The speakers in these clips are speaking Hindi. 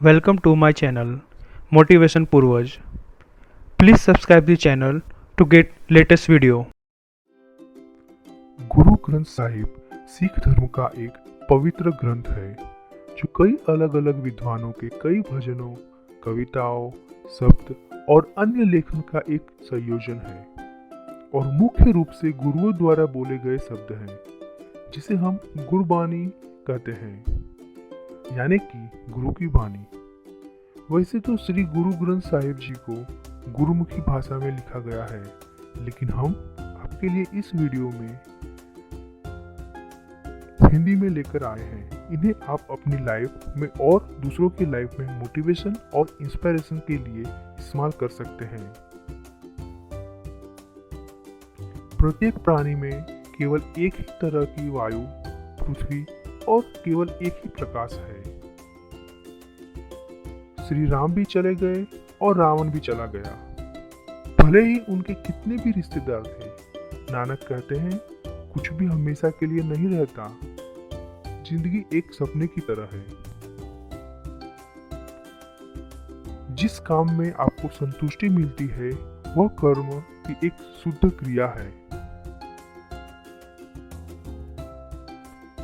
Welcome to my channel Motivation Purvaj. Please subscribe the channel to get latest video. Guru Granth Sahib Sikh धर्म का एक पवित्र ग्रंथ है जो कई अलग अलग विद्वानों के कई भजनों, कविताओं, शब्द और अन्य लेखन का एक संयोजन है और मुख्य रूप से गुरुओं द्वारा बोले गए शब्द हैं जिसे हम गुरबानी कहते हैं, यानी कि गुरु की वाणी। वैसे तो श्री गुरु ग्रंथ साहिब जी को गुरुमुखी भाषा में लिखा गया है, लेकिन हम आपके लिए इस वीडियो में हिंदी में लेकर आए हैं। इन्हें आप अपनी लाइफ में और दूसरों की लाइफ में मोटिवेशन और इंस्पिरेशन के लिए इस्तेमाल कर सकते हैं। प्रत्येक प्राणी में केवल एक ही तरह की वायु, पृथ्वी और केवल एक ही प्रकाश है। श्री राम भी चले गए और रावण भी चला गया, भले ही उनके कितने भी रिश्तेदार थे। नानक कहते हैं, कुछ भी हमेशा के लिए नहीं रहता, जिंदगी एक सपने की तरह है। जिस काम में आपको संतुष्टि मिलती है वह कर्म की एक शुद्ध क्रिया है।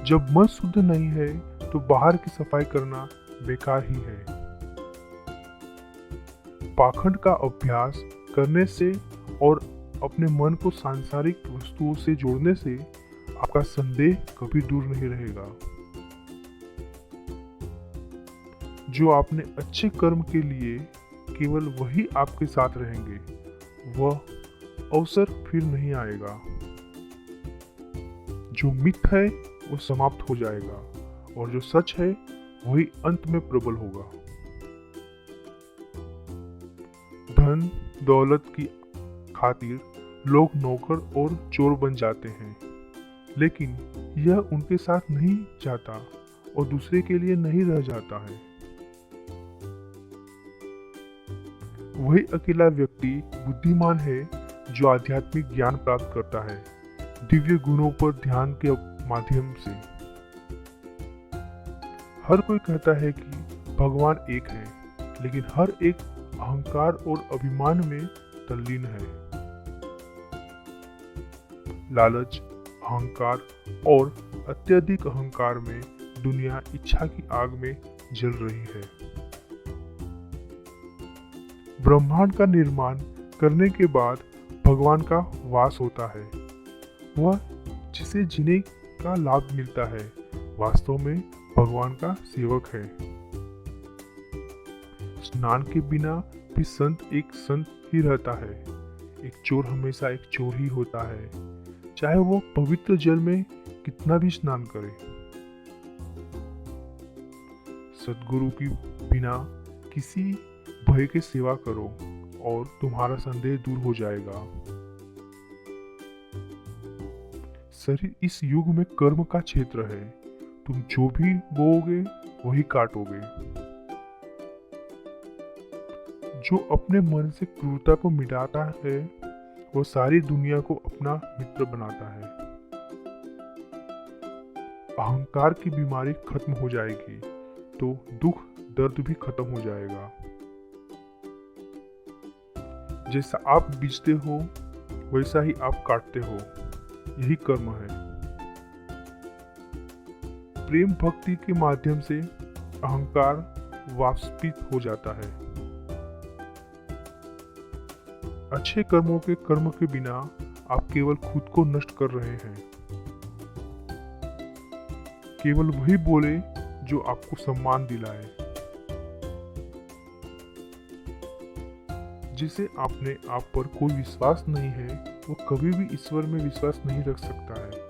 जब मन शुद्ध नहीं है तो बाहर की सफाई करना बेकार ही है। पाखंड का अभ्यास करने से और अपने मन को सांसारिक वस्तुओं से जोड़ने से आपका संदेह कभी दूर नहीं रहेगा। जो आपने अच्छे कर्म के लिए केवल वही आपके साथ रहेंगे, वह अवसर फिर नहीं आएगा। जो मिथ है वो समाप्त हो जाएगा और जो सच है वही अंत में प्रबल होगा। धन दौलत की खातिर लोग नौकर और चोर बन जाते हैं, लेकिन यह उनके साथ नहीं जाता और दूसरे के लिए नहीं रह जाता है। वही अकेला व्यक्ति बुद्धिमान है जो आध्यात्मिक ज्ञान प्राप्त करता है दिव्य गुणों पर ध्यान के माध्यम से। हर कोई कहता है कि भगवान एक है, लेकिन हर एक अहंकार और अभिमान में तल्लीन है। लालच, अहंकार और अत्यधिक अहंकार में दुनिया इच्छा की आग में जल रही है। ब्रह्मांड का निर्माण करने के बाद भगवान का वास होता है। वह जिसे जीने का लाभ मिलता है वास्तव में भगवान का सेवक है। स्नान के बिना भी संत एक संत ही रहता है। एक चोर हमेशा एक चोर ही होता है, चाहे वो पवित्र जल में कितना भी स्नान करे। सद्गुरु की बिना किसी भय के सेवा करो और तुम्हारा संदेह दूर हो जाएगा। शरीर इस युग में कर्म का क्षेत्र है। तुम जो भी बोओगे वही काटोगे। जो अपने मन से क्रूरता को मिटाता है वो सारी दुनिया को अपना मित्र बनाता है। अहंकार की बीमारी खत्म हो जाएगी तो दुख दर्द भी खत्म हो जाएगा। जैसा आप बीजते हो वैसा ही आप काटते हो, यही कर्म है। प्रेम भक्ति के माध्यम से अहंकार वाष्पित हो जाता है। अच्छे कर्मों के कर्म के बिना आप केवल खुद को नष्ट कर रहे हैं। केवल वही बोले जो आपको सम्मान दिलाए। जिसे आपने आप पर कोई विश्वास नहीं है वो कभी भी ईश्वर में विश्वास नहीं रख सकता है।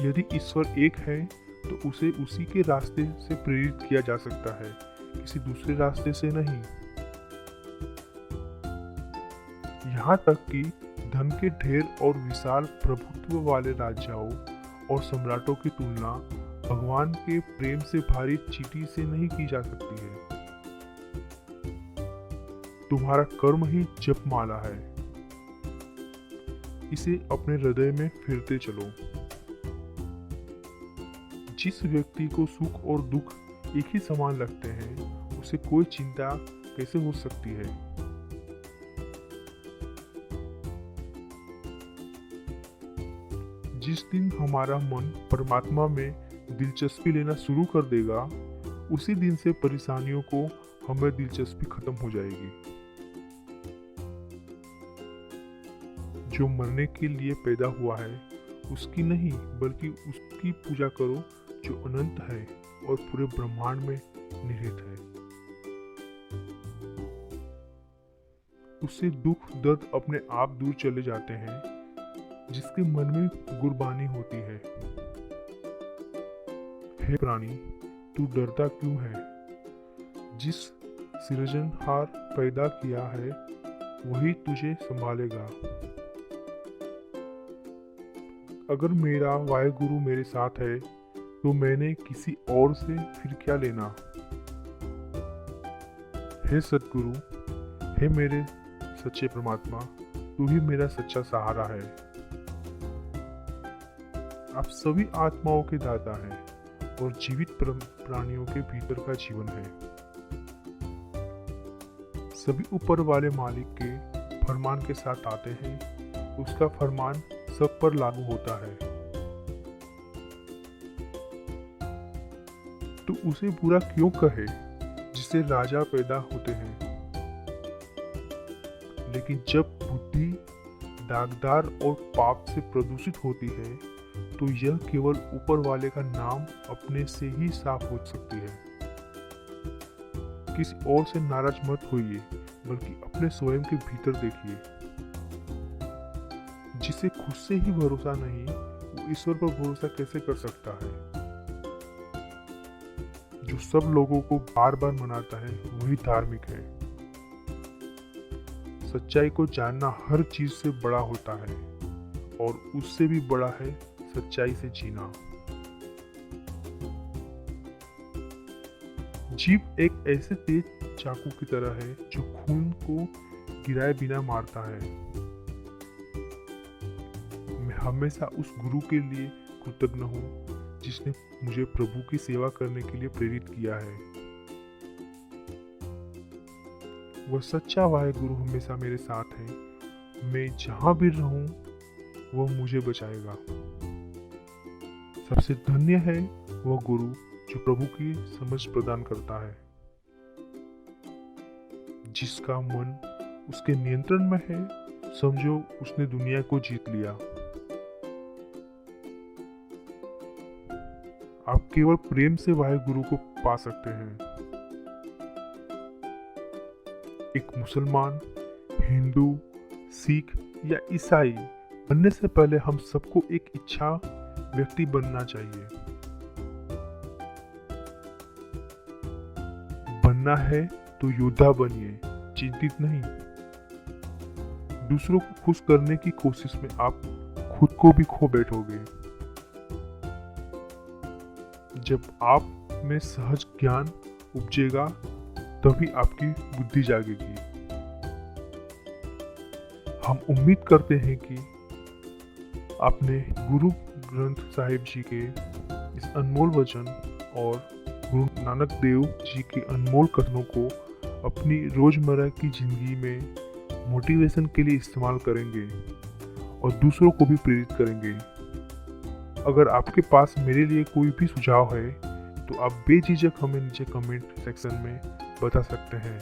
यदि ईश्वर एक है तो उसे उसी के रास्ते से प्रेरित किया जा सकता है, किसी दूसरे रास्ते से नहीं। यहाँ तक कि धन के ढेर और विशाल प्रभुत्व वाले राजाओं और सम्राटों की तुलना भगवान के प्रेम से भारी चींटी से नहीं की जा सकती है। तुम्हारा कर्म ही जपमाला है, इसे अपने हृदय में फिरते चलो। जिस व्यक्ति को सुख और दुख एक ही समान लगते हैं, उसे कोई चिंता कैसे हो सकती है। जिस दिन हमारा मन परमात्मा में दिलचस्पी लेना शुरू कर देगा, उसी दिन से परेशानियों को हमें दिलचस्पी खत्म हो जाएगी। जो मरने के लिए पैदा हुआ है, उसकी नहीं बल्कि उसकी पूजा करो जो अनंत है और पूरे ब्रह्मांड में निहित है। उससे दुख दर्द अपने आप दूर चले जाते हैं, जिसके मन में गुरबानी होती है। हे प्राणी, तू डरता क्यों है? जिस सृजनहार पैदा किया है, वही तुझे संभालेगा। अगर मेरा वाहेगुरु मेरे साथ है, तो मैंने किसी और से फिर क्या लेना। हे सद्गुरु, हे मेरे सच्चे परमात्मा, तू ही मेरा सच्चा सहारा है। आप सभी आत्माओं के दाता हैं और जीवित प्राणियों के भीतर का जीवन है। सभी ऊपर वाले मालिक के फरमान के साथ आते हैं, उसका फरमान सब पर लागू होता है। तो उसे बुरा क्यों कहे जिससे राजा पैदा होते हैं। लेकिन जब बुद्धि दागदार और पाप से प्रदूषित होती है, तो यह केवल ऊपर वाले का नाम अपने से ही साफ हो सकती है। किसी और से नाराज मत होइए, बल्कि अपने स्वयं के भीतर देखिए। जिसे खुद से ही भरोसा नहीं, वो ईश्वर पर भरोसा कैसे कर सकता है। जो सब लोगों को बार बार मनाता है, वही धार्मिक है। सच्चाई को जानना हर चीज से बड़ा होता है, और उससे भी बड़ा है सच्चाई से जीना। जीव एक ऐसे तेज चाकू की तरह है जो खून को गिराए बिना मारता है। मैं हमेशा उस गुरु के लिए कृतज्ञ हूँ जिसने मुझे प्रभु की सेवा करने के लिए प्रेरित किया है। वह सच्चा वाहेगुरु हमेशा मेरे साथ है। मैं जहां भी रहूं, वह मुझे बचाएगा। सबसे धन्य है वह गुरु जो प्रभु की समझ प्रदान करता है, जिसका मन उसके नियंत्रण में है। समझो उसने दुनिया को जीत लिया। आप केवल प्रेम से वाहेगुरु को पा सकते हैं। एक मुसलमान, हिंदू, सिख या ईसाई बनने से पहले हम सबको एक इच्छा व्यक्ति बनना चाहिए। बनना है तो योद्धा बनिए, चिंतित नहीं। दूसरों को खुश करने की कोशिश में आप खुद को भी खो बैठोगे। जब आप में सहज ज्ञान उपजेगा, तभी आपकी बुद्धि जागेगी। हम उम्मीद करते हैं कि आपने गुरु ग्रंथ साहिब जी के इस अनमोल वचन और गुरु नानक देव जी के अनमोल कथनों को अपनी रोजमर्रा की जिंदगी में मोटिवेशन के लिए इस्तेमाल करेंगे और दूसरों को भी प्रेरित करेंगे। अगर आपके पास मेरे लिए कोई भी सुझाव है, तो आप बेझिझक हमें नीचे कमेंट सेक्शन में बता सकते हैं।